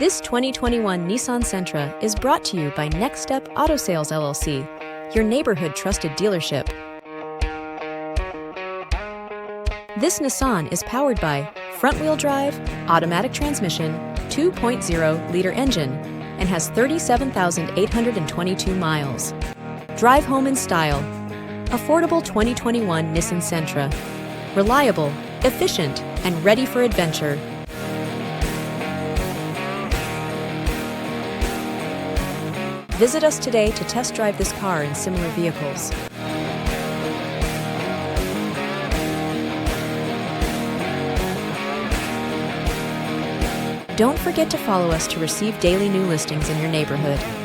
This 2021 Nissan Sentra is brought to you by Next Step Auto Sales LLC, your neighborhood trusted dealership. This Nissan is powered by front-wheel drive, automatic transmission, 2.0-liter engine, and has 37,822 miles. Drive home in style. Affordable 2021 Nissan Sentra. Reliable, efficient, and ready for adventure. Visit us today to test drive this car and similar vehicles. Don't forget to follow us to receive daily new listings in your neighborhood.